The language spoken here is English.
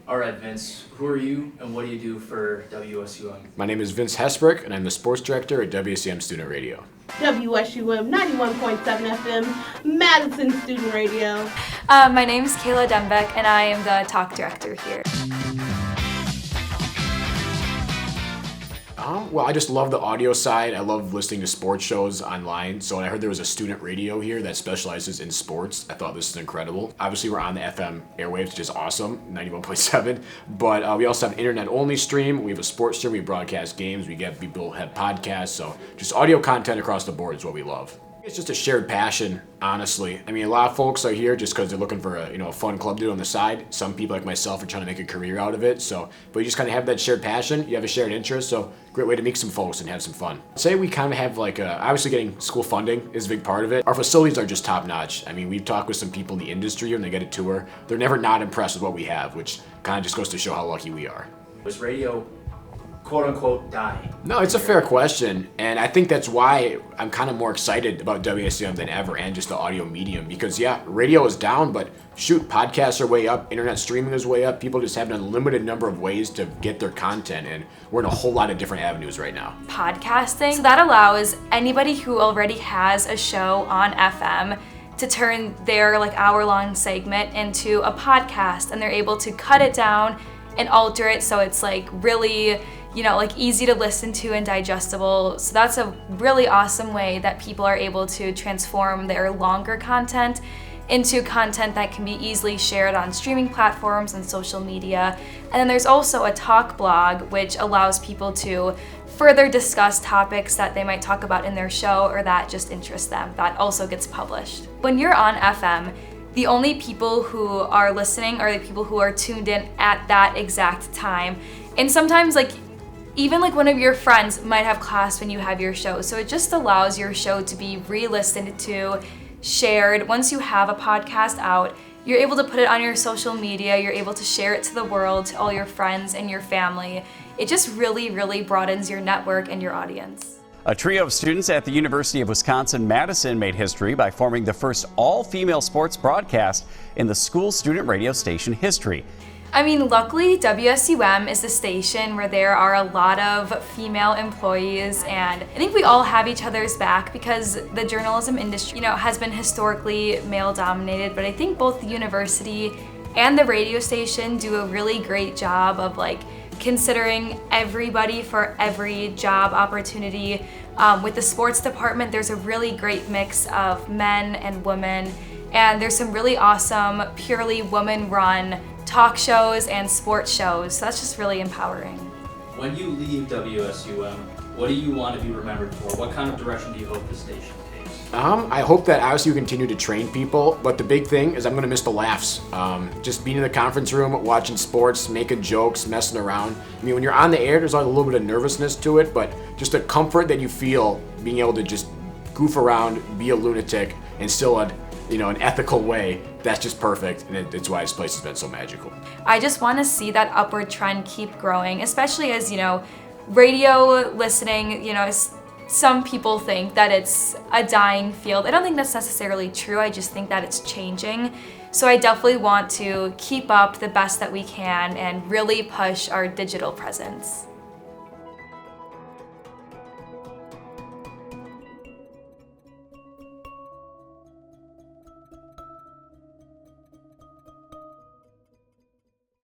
All right, Vince, who are you and what do you do for WSUM? My name is Vince Hesprich, and I'm the sports director at WSUM Student Radio. WSUM 91.7 FM, Madison Student Radio. My name's Kayla Dembiec, and I am the talk director here. Well, I just love the audio side. I love listening to sports shows online. So when I heard there was a student radio here that specializes in sports, I thought this is incredible. Obviously, we're on the FM airwaves, which is awesome, 91.7. But we also have an internet-only stream. We have a sports stream. We broadcast games. People have podcasts. So just audio content across the board is what we love. It's just a shared passion, honestly. I mean, a lot of folks are here just because they're looking for a fun club to do on the side. Some people like myself are trying to make a career out of it. But you just kind of have that shared passion. You have a shared interest. So great way to meet some folks and have some fun. Say we kind of have obviously getting school funding is a big part of it. Our facilities are just top notch. I mean, we've talked with some people in the industry when they get a tour. They're never not impressed with what we have, which kind of just goes to show how lucky we are. Was radio quote-unquote dying? No, it's a fair question, and I think that's why I'm kind of more excited about WSUM than ever, and just the audio medium, because radio is down, but shoot, podcasts are way up, internet streaming is way up, people just have an unlimited number of ways to get their content, and we're in a whole lot of different avenues right now. Podcasting, so that allows anybody who already has a show on FM to turn their hour-long segment into a podcast, and they're able to cut it down and alter it so it's really easy to listen to and digestible. So that's a really awesome way that people are able to transform their longer content into content that can be easily shared on streaming platforms and social media. And then there's also a talk blog, which allows people to further discuss topics that they might talk about in their show or that just interest them. That also gets published. When you're on FM, the only people who are listening are the people who are tuned in at that exact time. And sometimes even one of your friends might have class when you have your show. So it just allows your show to be re-listened to, shared. Once you have a podcast out, you're able to put it on your social media, you're able to share it to the world, to all your friends and your family. It just really, really broadens your network and your audience. A trio of students at the University of Wisconsin-Madison made history by forming the first all-female sports broadcast in the school student radio station history. I mean, luckily, WSUM is a station where there are a lot of female employees, and I think we all have each other's back because the journalism industry, has been historically male-dominated, but I think both the university and the radio station do a really great job of considering everybody for every job opportunity. With the sports department, there's a really great mix of men and women, and there's some really awesome, purely woman-run talk shows and sports shows. So that's just really empowering. When you leave WSUM, what do you want to be remembered for? What kind of direction do you hope the station takes? I hope that obviously you continue to train people, but the big thing is I'm going to miss the laughs. Just being in the conference room, watching sports, making jokes, messing around. I mean, when you're on the air, there's always a little bit of nervousness to it, but just the comfort that you feel being able to just goof around, be a lunatic, and still an ethical way, that's just perfect, and it's why this place has been so magical. I just want to see that upward trend keep growing, especially as, radio listening, some people think that it's a dying field. I don't think that's necessarily true. I just think that it's changing. So I definitely want to keep up the best that we can and really push our digital presence.